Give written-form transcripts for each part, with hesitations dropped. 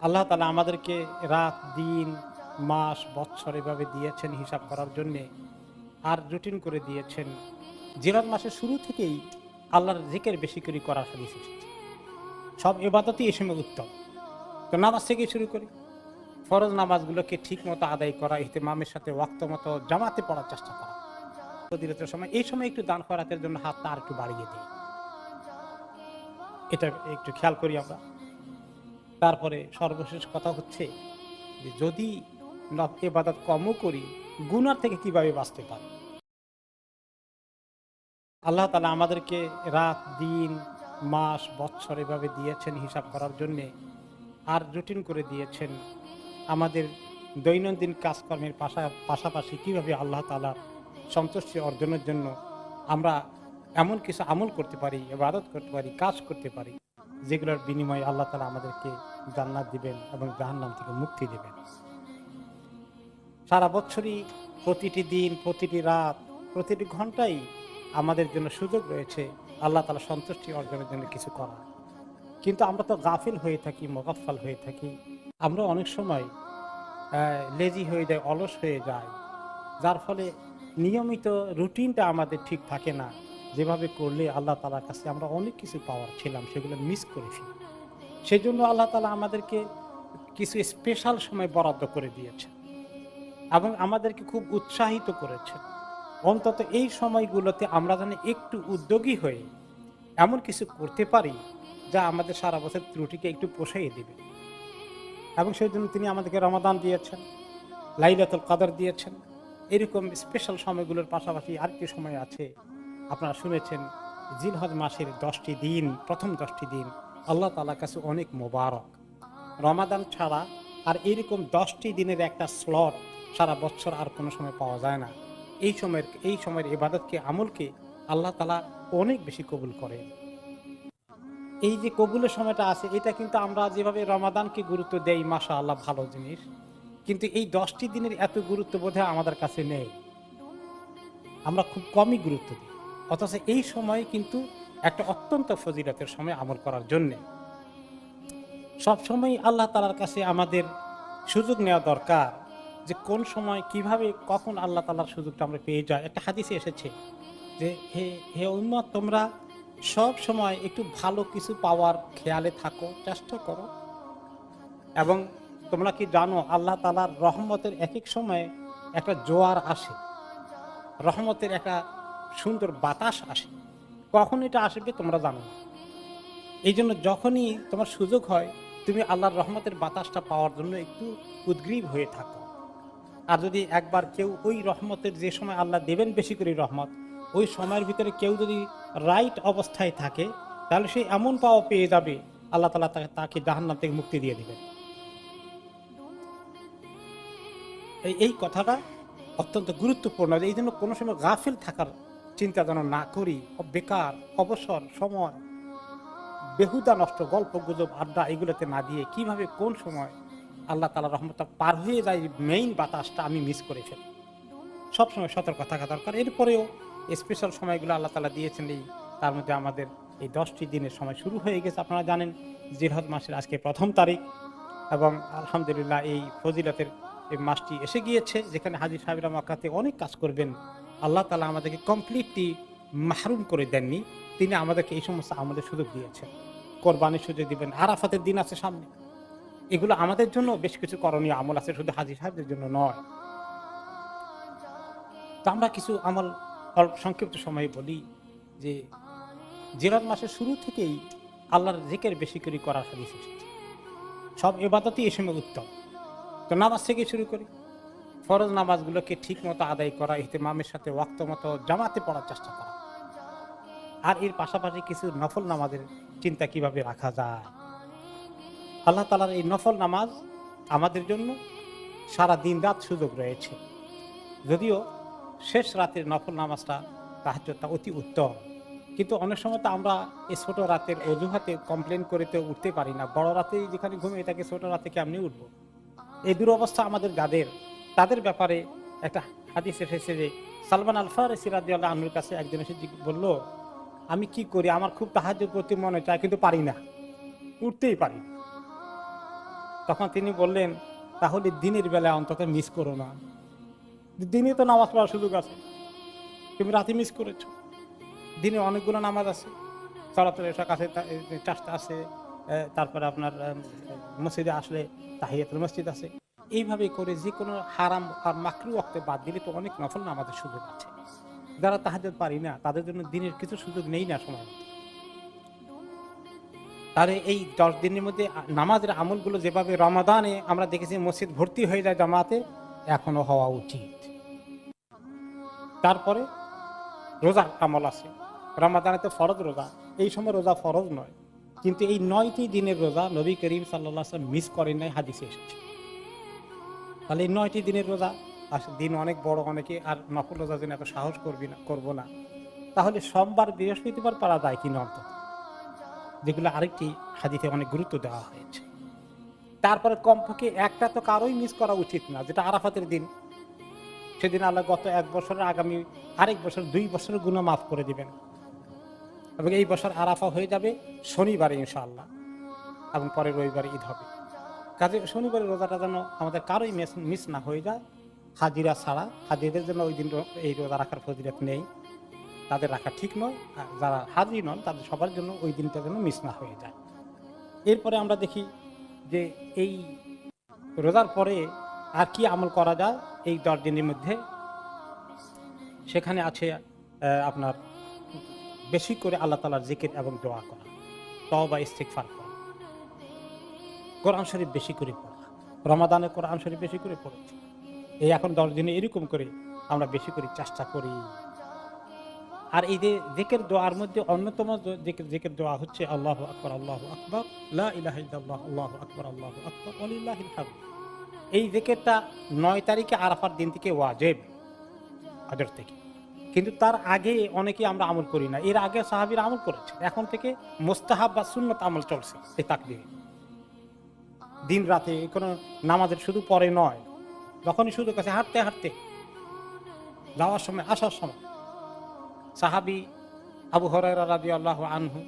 আল্লাহ তাআলা আমাদেরকে রাত, দিন, মাস, বৎসর এভাবে দিয়েছেন হিসাব করার জন্যে। আর রুটিন করে দিয়েছেন। জিলহজ মাসের শুরু থেকেই আল্লাহর জিকির বেশি করে করার হাদিস এসেছে। সব ইবাদতই এই সময় উত্তম। তো নামাজ থেকেই শুরু করি। ফরজ নামাজগুলোকে ঠিকমতো আদায় করা, ইহতিমামের সাথে ওয়াক্ত মতো জামাতে পড়ার চেষ্টা করা। ফজিলতের সময় এই সময় একটু দান খয়রাতের জন্য হাতটা আরেকটু বাড়িয়ে দিই। এটা একটু খেয়াল করি আমরা। তারপরে সর্বশেষ কথা হচ্ছে যে যদি ইবাদত কমও করি, গুনার থেকে কিভাবে বাঁচতে পারি। আল্লাহ তাআলা আমাদেরকে রাত, দিন, মাস, বৎসর এভাবে দিয়েছেন হিসাব করার জন্যে। আর রুটিন করে দিয়েছেন আমাদের দৈনন্দিন কাজকর্মের পাশাপাশি কিভাবে আল্লাহ তাআলার সন্তুষ্টি অর্জনের জন্য আমরা এমন কিছু আমল করতে পারি, ইবাদত করতে পারি, কাজ করতে পারি, যেগুলোর বিনিময়ে আল্লাহ তাআলা আমাদেরকে জান্নাত দিবেন এবং জাহান্নাম থেকে মুক্তি দিবেন। সারা বছরই প্রতিটি দিন, প্রতিটি রাত, প্রতিটি ঘন্টাই আমাদের জন্য সুযোগ রয়েছে আল্লাহ তাআলা সন্তুষ্টি অর্জনের জন্য কিছু করা। কিন্তু আমরা তো গাফিল হয়ে থাকি, মুগাফফাল হয়ে থাকি। আমরা অনেক সময় লেজি হয়ে যাই, অলস হয়ে যাই। যার ফলে নিয়মিত রুটিনটা আমাদের ঠিক থাকে না। যেভাবে করলে আল্লাহ তাআলার কাছে আমরা অনেক কিছু পাওয়ার ছিলাম, সেগুলো মিস করে ফেলি। সেজন্য আল্লাহ তাআলা আমাদেরকে কিছু স্পেশাল সময় বরাদ্দ করে দিয়েছেন এবং আমাদেরকে খুব উৎসাহিত করেছেন। অন্তত এই সময়গুলোতে আমরা যেন একটু উদ্যোগী হয়ে এমন কিছু করতে পারি যা আমাদের সারা বছর ত্রুটিকে একটু পোষাইয়ে দিবে। এবং সেই জন্য তিনি আমাদেরকে রমাদান দিয়েছেন, লাইলাতুল কদর দিয়েছেন। এরকম স্পেশাল সময়গুলোর পাশাপাশি আরেকটি সময় আছে, আপনারা শুনেছেন, জিলহজ মাসের 10টি দিন, প্রথম 10টি দিন আল্লাহ তাআলার কাছে অনেক মোবারক। রমাদান ছাড়া আর এরকম 10টি দিনের একটা স্লট সারা বছর আর কোনো সময় পাওয়া যায় না। এই সময়ের ইবাদতকে, আমলকে আল্লাহ তাআলা অনেক বেশি কবুল করেন। এই যে কবুলের সময়টা আছে, এটা কিন্তু আমরা যেভাবে রমাদানকে গুরুত্ব দেই, মাশাআল্লাহ ভালো জিনিস। কিন্তু এই 10টি দিনের এত গুরুত্ব বোধহয় আমাদের কাছে নেই। আমরা খুব কমই গুরুত্ব দিই। অথচ এই সময় কিন্তু একটা অত্যন্ত ফজিলতের সময় আমল করার জন্যে। সবসময় আল্লাহ তাআলার কাছে আমাদের সুযোগ নেওয়া দরকার যে কোন সময়, কিভাবে, কখন আল্লাহ তাআলার সুযোগটা আমরা পেয়ে যাই। একটা হাদিসে এসেছে যে হে হে উম্মত, তোমরা সব সময় একটু ভালো কিছু পাওয়ার খেয়ালে থাকো, চেষ্টা করো। এবং তোমরা কি জানো আল্লাহ তাআলার রহমতের একেক সময়ে একটা জোয়ার আসে, রহমতের একটা সুন্দর বাতাস আসে। কখন এটা আসবে তোমরা জানো না। এই জন্য যখনই তোমার সুযোগ হয়, তুমি আল্লাহর রহমতের বাতাসটা পাওয়ার জন্য একটু উদগ্রীব হয়ে থাকো। আর যদি একবার কেউ ওই রহমতের, যে সময় আল্লাহ দেবেন বেশি করে রহমত, ওই সময়ের ভিতরে কেউ যদি রাইট অবস্থায় থাকে, তাহলে সে এমন পাওয়া পেয়ে যাবে, আল্লাহ তাআলা তাকে জাহান্নাম থেকে মুক্তি দিয়ে দিবেন। এই কথাটা অত্যন্ত গুরুত্বপূর্ণ। এই জন্য কোনো সময় গাফিল থাকার চিন্তা যেন না করি। বেকার অবসর সময়, বেহুদা নষ্ট গল্প গুজব, আড্ডা এগুলোতে না দিয়ে কিভাবে কোন সময় আল্লাহ তাআলার রহমতটা পার হয়ে যায়, মেইন বাতাসটা আমি মিস করে ফেলি। সবসময় সতর্ক থাকা দরকার। এরপরেও স্পেশাল সময়গুলো আল্লাহ তাআলা দিয়েছেন। তার মধ্যে আমাদের এই 10টি দিনের সময় শুরু হয়ে গেছে। আপনারা জানেন জিলহজ মাসের আজকে প্রথম তারিখ এবং আলহামদুলিল্লাহ এই ফজিলতের এই মাসটি এসে গিয়েছে, যেখানে হাজী সাহেবরা মক্কাতে অনেক কাজ করবেন। আল্লাহ তাআলা আমাদেরকে কমপ্লিটলি মাহরুম করে দেননি। তিনি আমাদেরকে এই সমস্ত আমলের সুযোগ দিয়েছেন। কোরবানির সুযোগ দিবেন, আরাফাতের দিন আছে সামনে। এগুলো আমাদের জন্য বেশ কিছু করণীয় আমল আছে, শুধু হাজী সাহেবদের জন্য নয়। তো আমরা কিছু আমল সংক্ষিপ্ত সময়ে বলি যে জিলহজ মাসের শুরু থেকেই আল্লাহর জিকির বেশি করে করার হাদিস এসেছে। সব ইবাদতই এই সময় উত্তম। তো নামাজ থেকে শুরু করি। ফরজ নামাজগুলোকে ঠিক মতো আদায় করা, ইহতিমামের সাথে ওয়াক্ত মতো জামাতে পড়ার চেষ্টা করা। আর এর পাশাপাশি কিছু নফল নামাজের চিন্তা কিভাবে রাখা যায়। আল্লাহ তাআলার এই নফল নামাজ আমাদের জন্য সারা দিন রাত সুযোগ রয়েছে। যদিও শেষ রাতের নফল নামাজটা, তাহাজ্জুদটা অতি উত্তম। কিন্তু অনেক সময় তো আমরা এই ছোট রাতের অজুহাতে কমপ্লেন করে তো উঠতে পারি না। বড় রাতে যেখানে ঘুমিয়ে থাকে, ছোট রাতে কেমনি উঠবো? এই দুরবস্থা আমাদের যাদের, তাদের ব্যাপারে একটা হাদিস এসেছে যে সালমান আল ফারিসি রাদিয়াল্লাহু আনহুর কাছে একজন এসে বলল, আমি কি করি, আমার খুব তাহাজ্জুদ পড়তে মনে চায় কিন্তু পারি না, উঠতেই পারি না। তখন তিনি বললেন, তাহলে দিনের বেলা অন্তত মিস করো না, দিনে তো নামাজ পড়ার সুযোগ আছে, তুমি রাতে মিস করেছো। দিনে অনেকগুলো নামাজ আছে, সলাতুল ইশা কাছে 4টা আছে, তারপরে আপনার মসজিদে আসলে তাহিয়াতুল মসজিদ আছে। এইভাবে করে যে কোনো হারাম আর মাকরু ওয়াক্তে বাদ দিলে তো অনেক নফল নামাজের সুযোগ আছে। যারা তাহাজ্জুদ পারি না তাদের জন্য দিনের কিছু সুযোগ নেই না সময় মতো। তাহলে এই 10 দিনের মধ্যে নামাজের আমলগুলো যেভাবে রমাদানে আমরা দেখেছি মসজিদ ভর্তি হয়ে যায় জামাতে, এখনো হওয়া উচিত। তারপরে রোজার আমল আছে, রমাদানে তো ফরজ রোজা, এই সময় রোজা ফরজ নয়, কিন্তু এই 9টি দিনের রোজা নবী করিম সাল্লাল্লাহু আলাইহি ওয়াসাল্লাম মিস করেন নাই, হাদিসে এসেছে। তাহলে এই 9টি দিনের রোজা, দিন অনেক বড়, অনেকে আর নফল রোজার জন্য এত সাহস করবো না, তাহলে সোমবার বৃহস্পতিবার পারা যায় কিনা অন্তত, যেগুলো আরেকটি হাদিসে অনেক গুরুত্ব দেওয়া হয়েছে। তারপরে কমপক্ষে একটা তো কারোই মিস করা উচিত না, যেটা আরাফাতের দিন। সেদিন আল্লাহ গত 1 বছরের আগামী আরেক বছর 2 বছরের গুনাহ মাফ করে দিবেন, এবং এই বছর আরাফা হয়ে যাবে শনিবারে ইনশাআল্লাহ, এবং পরের রবিবারে ঈদ হবে। কাজে শনিবারের রোজাটা যেন আমাদের কারোই মিস না হয়ে যায়, হাজিরা ছাড়া। হাজিদের জন্য ওই দিন এই রোজা রাখার ফজিলত নেই, তাদের রাখা ঠিক নয়। আর যারা হাজি নন তাদের সবার জন্য ওই দিনটা যেন মিস না হয়ে যায়। এরপরে আমরা দেখি যে এই রোজার পরে আর কি আমল করা যায় এই 10 দিনের মধ্যে। সেখানে আছে আপনার বেশি করে আল্লাহ তাআলার জিকির এবং দোয়া করা, তওবা ইস্তিগফার করা, কোরআন শরীফ বেশি করে পড়া। রমাদানে কোরআন শরীফ বেশি করে পড়েছি, এই এখন 10 দিনে এরকম করে আমরা বেশি করে চেষ্টা করি। আর এই যে জিকির দোয়ার মধ্যে অন্যতম জিকির দোয়া হচ্ছে আল্লাহু আকবার, আল্লাহু আকবার, লা ইলাহা ইল্লাল্লাহ, আল্লাহু আকবার, আল্লাহু আকবার, ওয়ালিল্লাহিল হামদ। এই জিকিরটা 9 তারিখে আরাফার দিন থেকে ওয়াজিব, আদর থেকে। কিন্তু তার আগে অনেকে আমরা আমল করি না। এর আগে সাহাবীরা আমল করেছে, এখন থেকে মুস্তাহাব বা সুন্নত আমল চলছে। এই তাকবীর দিন রাতে কোনো নামাজের শুধু পরে নয়, যখনই সুযোগ আছে হাঁটতে হাঁটতে, যাওয়ার সময় আসার সময়। সাহাবী আবু হুরায়রা রাদিয়াল্লাহু আনহু,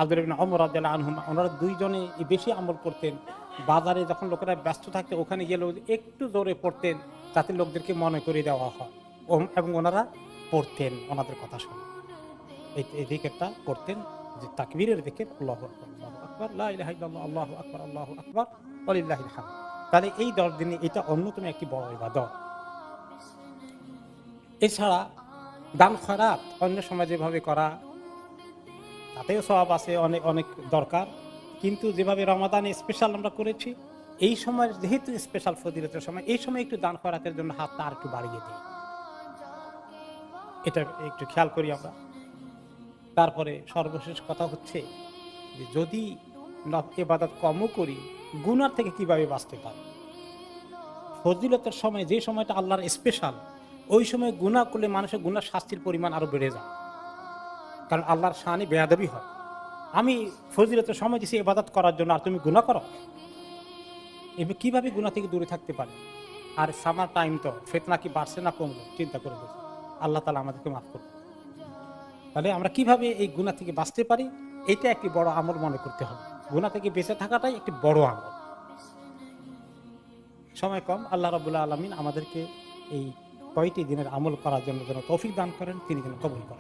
আব্দুল্লাহ ইবনে ওমর রাদিয়াল্লাহু আনহুমা, ওনারা দুইজনে বেশি আমল করতেন। বাজারে যখন লোকেরা ব্যস্ত থাকতে ওখানে গেলেও একটু জোরে পড়তেন, যাতে লোকদেরকে মনে করে দেওয়া হয়, এবং ওনারা পড়তেন ওনাদের কথা শুনে। এই জিকিরটা করতেন, যে তাকবীরের জিকির, আল্লাহু আকবার, আল্লাহু আকবার, লা ইলাহা ইল্লাল্লাহ, আল্লাহু আকবার, আল্লাহু আকবার, ওয়ালিল্লাহিল হামদ। তাহলে এই 10 দিনে এটা অন্যতম একটি বড় ইবাদত। এছাড়া দান খয়রাত অন্য সময় যেভাবে করা, তাতেও সওয়াব আছে, অনেক অনেক দরকার। কিন্তু যেভাবে রমাদানে স্পেশাল আমরা করেছি, এই সময় যেহেতু স্পেশাল ফজিলতের সময়, এই সময় একটু দান খয়রাতের জন্য হাতটা আর একটু বাড়িয়ে দিই, এটা একটু খেয়াল করি আমরা। তারপরে সর্বশেষ কথা হচ্ছে যে যদি ইবাদত কমও করি, গুনাহ থেকে কিভাবে বাঁচতে পারি। ফজিলতের সময়, যে সময়টা আল্লাহর স্পেশাল, ওই সময় গুনাহ করলে মানুষের গুনাহ শাস্তির পরিমাণ আরো বেড়ে যায়, কারণ আল্লাহর শানে বেয়াদবি হয়। আমি ফজিলতের সময় দিছি ইবাদত করার জন্য, আর তুমি গুনাহ করো, এবার কিভাবে গুনাহ থেকে দূরে থাকতে পারি। আর সামার টাইম তো, ফিতনা কি বাড়ছে না কমলো, চিন্তা করে দেখি। আল্লাহ তাআলা আমাদেরকে মাফ করুন। তাহলে আমরা কিভাবে এই গুনাহ থেকে বাঁচতে পারি, এটা একটি বড় আমল মনে করতে হবে। গুনাহ থেকে বেঁচে থাকাটাই একটি বড় আমল। সময় কম, আল্লাহ রাব্বুল আলামিন আমাদেরকে এই কয়টি দিনের আমল করার জন্য যেন তৌফিক দান করেন, তিনি যেন কবুল করেন।